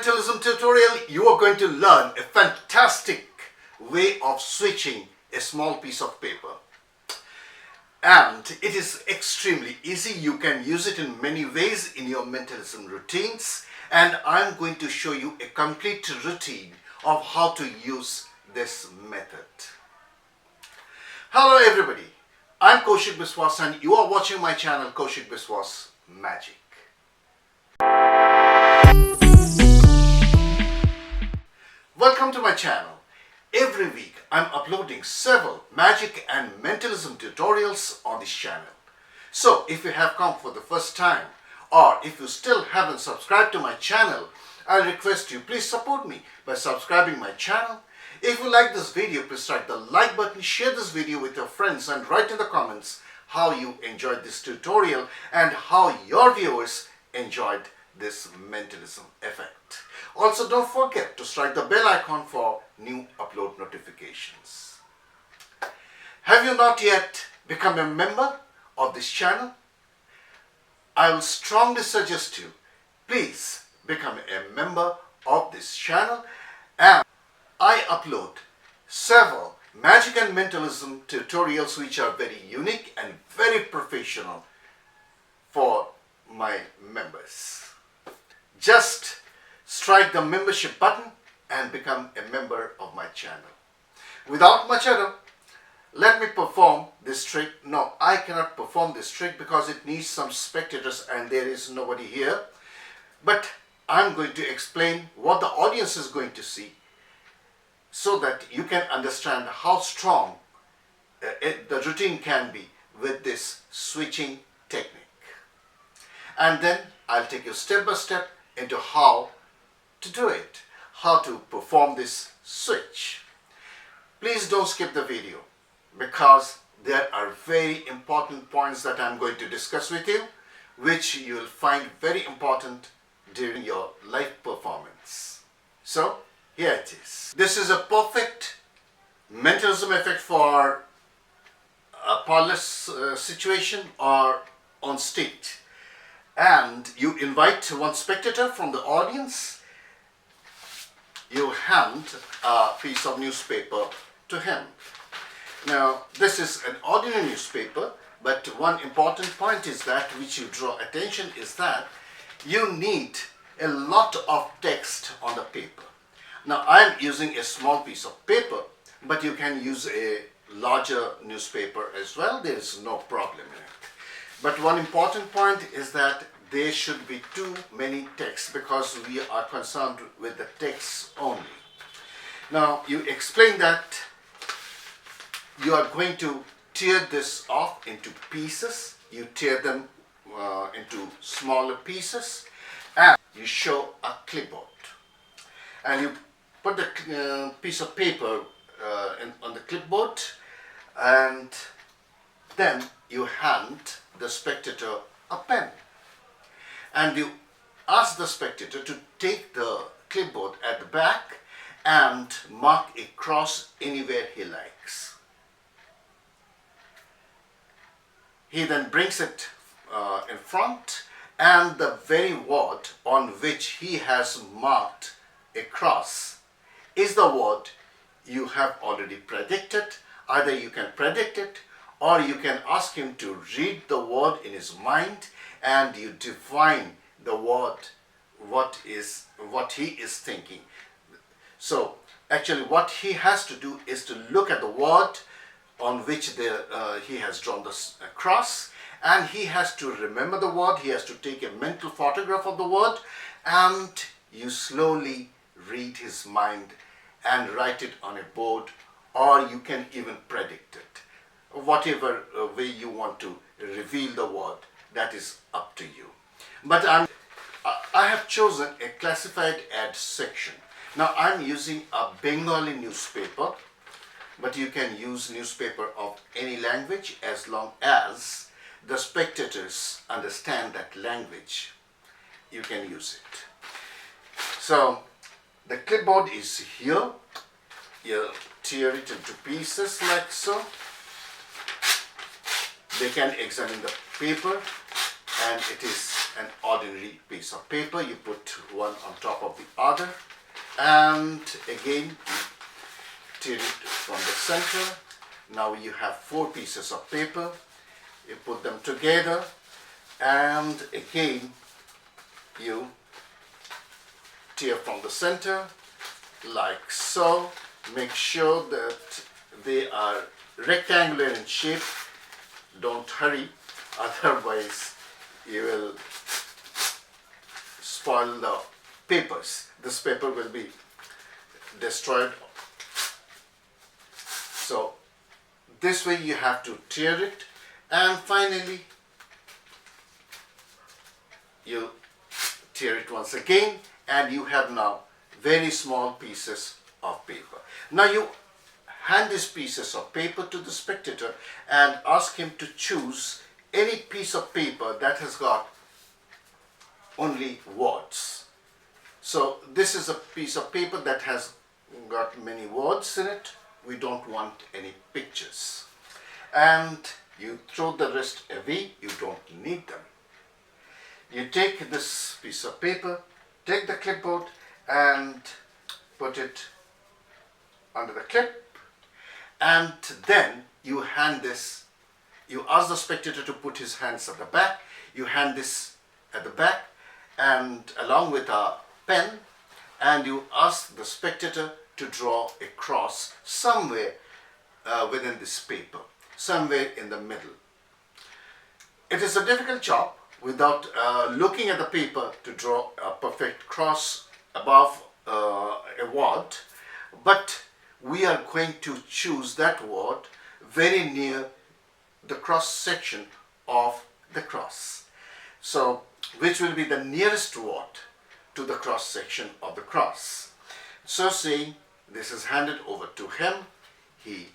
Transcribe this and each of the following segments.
mentalism tutorial, you are going to learn a fantastic way of switching a small piece of paper. And it is extremely easy. You can use it in many ways in your mentalism routines. And I'm going to show you a complete routine of how to use this method. Hello everybody, I'm Kaushik Biswas and you are watching my channel Kaushik Biswas Magic. Welcome to my channel. Every week I'm uploading several magic and mentalism tutorials on this channel. So if you have come for the first time or if you still haven't subscribed to my channel, I'll request you please support me by subscribing my channel. If you like this video, please strike the like button, share this video with your friends and write in the comments how you enjoyed this tutorial and how your viewers enjoyed this mentalism effect. Also, don't forget to strike the bell icon for new upload notifications. Have you not yet become a member of this channel? I will strongly suggest you, please become a member of this channel, and I upload several magic and mentalism tutorials which are very unique and very professional for my members. Just strike the membership button and become a member of my channel. Without much ado, let me perform this trick. No, I cannot perform this trick because it needs some spectators and there is nobody here. But I'm going to explain what the audience is going to see so that you can understand how strong the routine can be with this switching technique. And then I'll take you step by step into how to do it, how to perform this switch. Please don't skip the video because there are very important points that I'm going to discuss with you, which you will find very important during your live performance. So here it is. This is a perfect mentalism effect for a parlous situation or on stage. And you invite one spectator from the audience. You hand a piece of newspaper to him. Now, this is an ordinary newspaper, but one important point is that which you draw attention is that you need a lot of text on the paper. Now, I am using a small piece of paper, but you can use a larger newspaper as well. There is no problem in it. But one important point is that there should be too many texts because we are concerned with the text only. Now, you explain that you are going to tear this off into pieces. You tear them into smaller pieces and you show a clipboard. And you put the piece of paper on the clipboard and then you hand the spectator a pen. And you ask the spectator to take the clipboard at the back and mark a cross anywhere he likes. He then brings it in front and the very word on which he has marked a cross is the word you have already predicted. Either you can predict it or you can ask him to read the word in his mind and you define the word, what he is thinking. So actually what he has to do is to look at the word on which he has drawn the cross, and he has to remember the word. He has to take a mental photograph of the word, and you slowly read his mind and write it on a board, or you can even predict it. Whatever way you want to reveal the word, that is up to you. But I have chosen a classified ad section. Now I'm using a Bengali newspaper, but you can use newspaper of any language as long as the spectators understand that language. You can use it. So the clipboard is here. You tear it into pieces like so. They can examine the paper and it is an ordinary piece of paper. You put one on top of the other, and again you tear it from the center. Now you have 4 pieces of paper. You put them together, and again you tear from the center like so. Make sure that they are rectangular in shape. Don't hurry, otherwise you will spoil the papers. This paper will be destroyed. So this way you have to tear it, and finally you tear it once again, and you have now very small pieces of paper. Now you hand these pieces of paper to the spectator and ask him to choose any piece of paper that has got only words. So this is a piece of paper that has got many words in it. We don't want any pictures. And you throw the rest away. You don't need them. You take this piece of paper, take the clipboard and put it under the clip, and then you hand this, you ask the spectator to put his hands at the back. You hand this at the back and along with a pen, and you ask the spectator to draw a cross somewhere within this paper, somewhere in the middle. It is a difficult job without looking at the paper to draw a perfect cross above a word, but we are going to choose that word very near the cross section of the cross. So which will be the nearest word to the cross section of the cross. So saying, this is handed over to him. He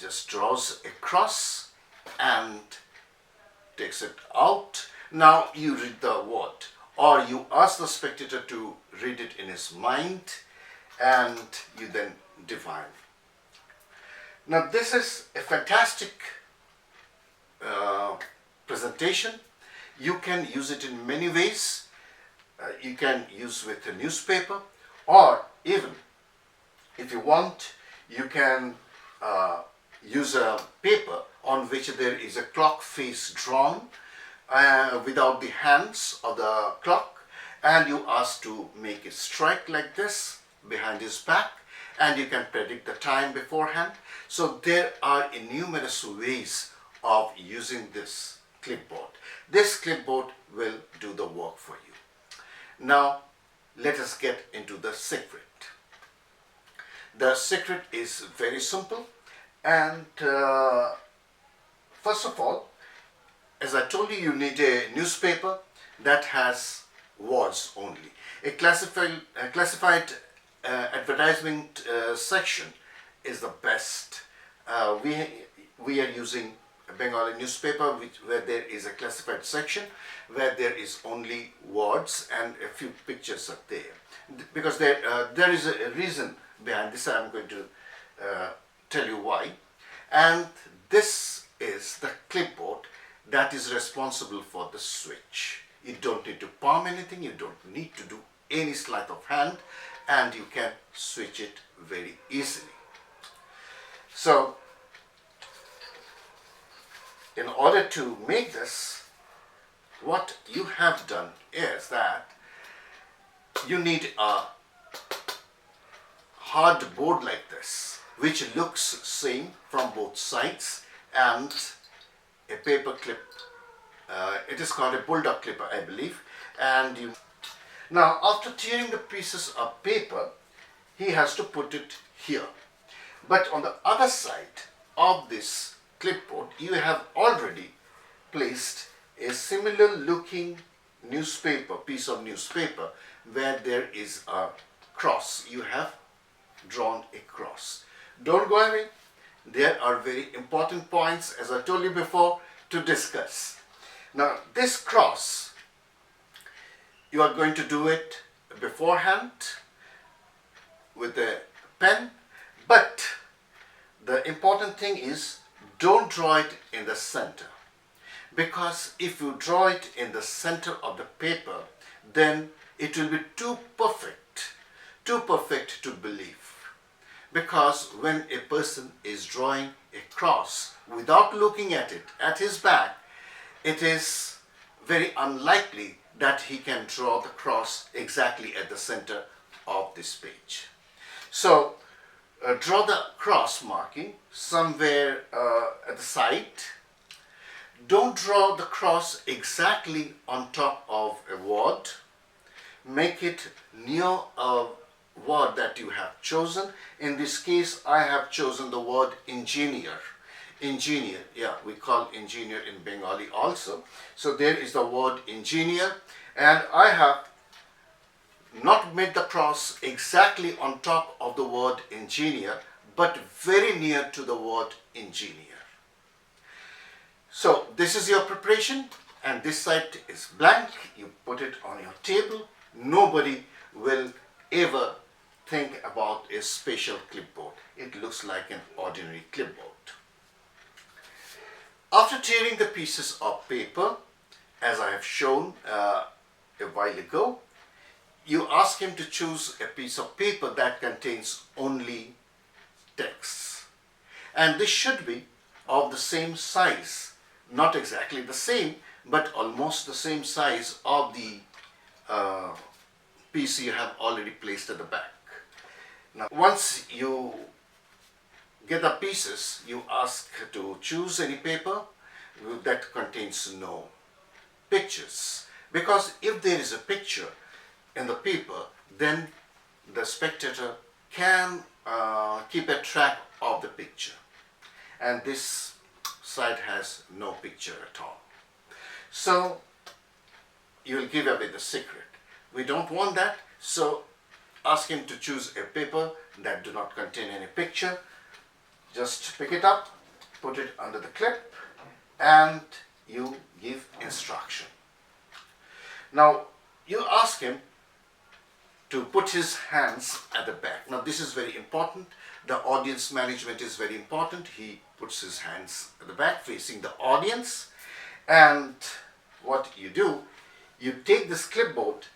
just draws a cross and takes it out. Now you read the word, or you ask the spectator to read it in his mind, and you then define. Now this is a fantastic presentation. You can use it in many ways. You can use with a newspaper, or even if you want, you can use a paper on which there is a clock face drawn without the hands of the clock, and you ask to make it strike like this behind his back, and you can predict the time beforehand. So there are numerous ways of using this clipboard. This clipboard will do the work for you. Now let us get into the secret. The secret is very simple, and first of all, as I told you, you need a newspaper that has words only. A classified advertisement section is the best. We are using a Bengali newspaper where there is a classified section where there is only words and a few pictures are there. Because there is a reason behind this. I am going to tell you why. And this is the clipboard that is responsible for the switch. You don't need to palm anything, you don't need to do any sleight of hand, and you can switch it very easily. So in order to make this, what you have done is that you need a hard board like this, which looks same from both sides, and a paper clip. It is called a bulldog clipper, I believe. And you now, after tearing the pieces of paper, he has to put it here. But on the other side of this clipboard, you have already placed a similar looking newspaper, piece of newspaper, where there is a cross. You have drawn a cross. Don't go away. There are very important points, as I told you before, to discuss. Now this cross, you are going to do it beforehand with a pen, but the important thing is, don't draw it in the center. because if you draw it in the center of the paper, then it will be too perfect to believe. Because when a person is drawing a cross without looking at it, at his back, it is very unlikely that he can draw the cross exactly at the center of this page. So draw the cross marking somewhere at the side. Don't draw the cross exactly on top of a word. Make it near a word that you have chosen. In this case, I have chosen the word engineer. Engineer, yeah, we call engineer in Bengali also. So there is the word engineer, and I have not made the cross exactly on top of the word engineer, but very near to the word engineer. So this is your preparation, and this side is blank. You put it on your table. Nobody will ever think about a special clipboard. It looks like an ordinary clipboard. After tearing the pieces of paper, as I have shown a while ago, you ask him to choose a piece of paper that contains only text. And this should be of the same size, not exactly the same, but almost the same size of the piece you have already placed at the back. Now, once you get the pieces, you ask to choose any paper that contains no pictures. Because if there is a picture in the paper, then the spectator can keep a track of the picture. And this side has no picture at all. So you will give away the secret. We don't want that, so ask him to choose a paper that do not contain any picture. Just pick it up, put it under the clip, and you give instruction. Now you ask him to put his hands at the back. Now this is very important. The audience management is very important. He puts his hands at the back facing the audience, and what you do, you take this clipboard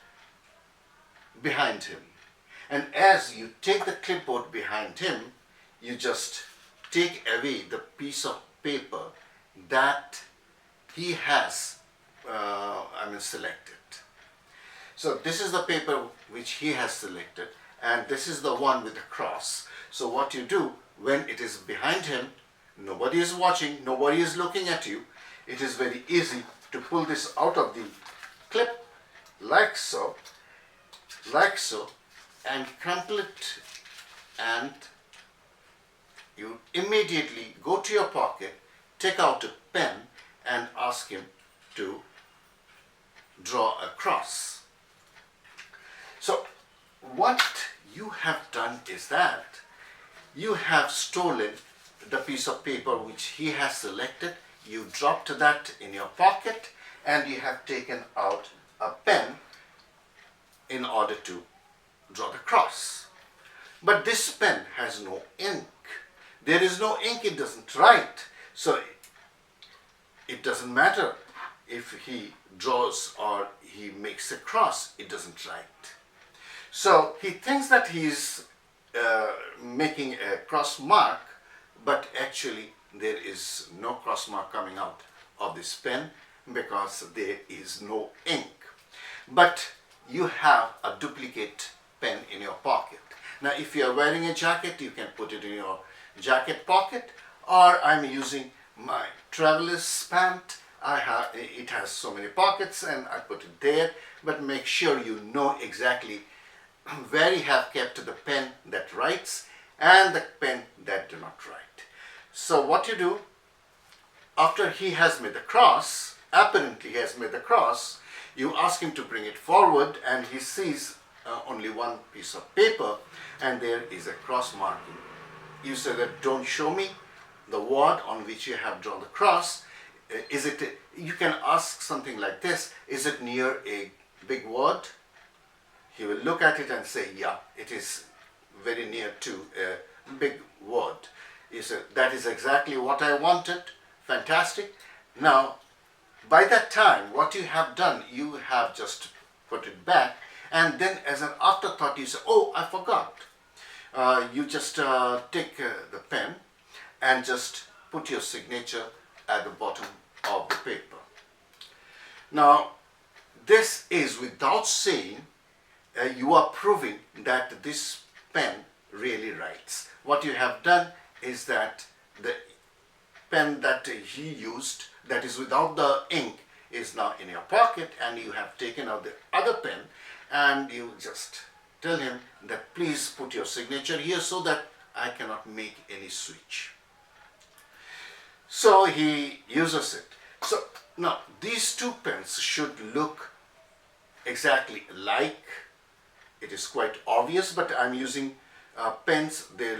behind him, and as you take the clipboard behind him, you just take away the piece of paper that he has selected. So this is the paper which he has selected, and this is the one with the cross. So what you do, when it is behind him, nobody is watching, nobody is looking at you, it is very easy to pull this out of the clip like so, and crumple it, and you immediately go to your pocket, take out a pen, and ask him to draw a cross. So what you have done is that you have stolen the piece of paper which he has selected, you dropped that in your pocket, and you have taken out a pen in order to draw the cross. But this pen has no ink. There is no ink, it doesn't write. So it doesn't matter if he draws or he makes a cross, it doesn't write. So he thinks that he is making a cross mark, but actually there is no cross mark coming out of this pen because there is no ink. But you have a duplicate pen in your pocket. Now if you are wearing a jacket, you can put it in your jacket pocket, or I'm using my traveler's pant. It has so many pockets and I put it there, but make sure you know exactly where you have kept the pen that writes and the pen that do not write. So what you do, after he has made the cross, apparently he has made the cross, you ask him to bring it forward, and he sees only one piece of paper and there is a cross marking. You say that don't show me the word on which you have drawn the cross. You can ask something like this: is it near a big word? He will look at it and say, yeah, it is very near to a big word. He said, that is exactly what I wanted. Fantastic. Now By that time, what you have done, you have just put it back, and then as an afterthought you say, oh, I forgot. You just take the pen and just put your signature at the bottom of the paper. Now, this is without saying you are proving that this pen really writes. What you have done is that the pen that he used, that is without the ink, is now in your pocket, and you have taken out the other pen and you just tell him that please put your signature here so that I cannot make any switch. So he uses it. So now these two pens should look exactly alike. It is quite obvious, but I'm using pens, they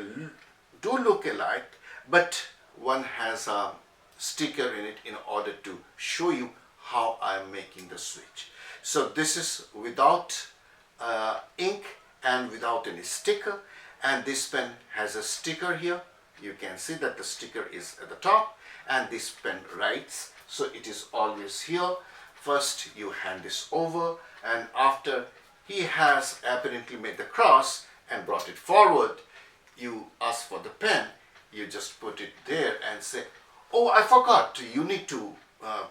do look alike, but one has a sticker in it in order to show you how I'm making the switch. So this is without ink and without any sticker, and this pen has a sticker here. You can see that the sticker is at the top, and this pen writes, so it is always here. First you hand this over, and after he has apparently made the cross and brought it forward, you ask for the pen, you just put it there and say, oh, I forgot, you need to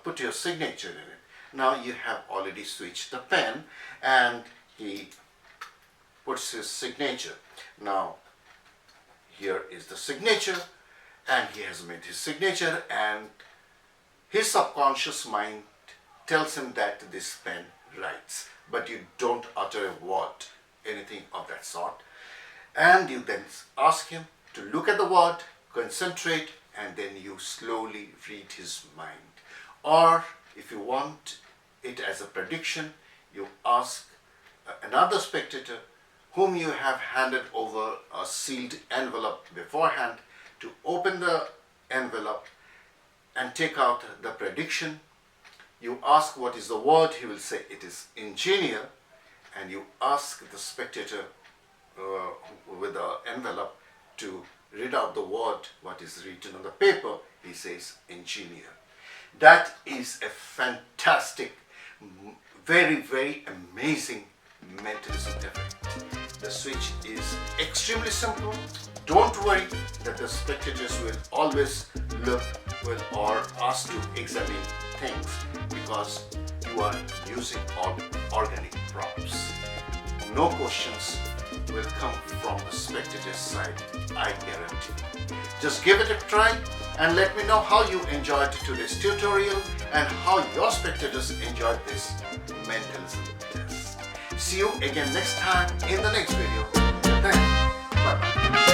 put your signature in it. Now you have already switched the pen, and he puts his signature. Now here is the signature, and he has made his signature, and his subconscious mind tells him that this pen writes, but you don't utter a word, anything of that sort. And you then ask him to look at the word, concentrate, and then you slowly read his mind. Or if you want it as a prediction, you ask another spectator whom you have handed over a sealed envelope beforehand to open the envelope and take out the prediction. You ask what is the word, he will say it is engineer, and you ask the spectator with the envelope to read out the word, what is written on the paper. He says engineer. That is a fantastic, very, very amazing mentalism effect. The switch is extremely simple. Don't worry that the spectators will always look or ask to examine things, because you are using organic props. No questions will come from the spectator's side, I guarantee. Just give it a try and let me know how you enjoyed today's tutorial and how your spectators enjoyed this mentalism test. See you again next time in the next video. Thanks. Bye bye.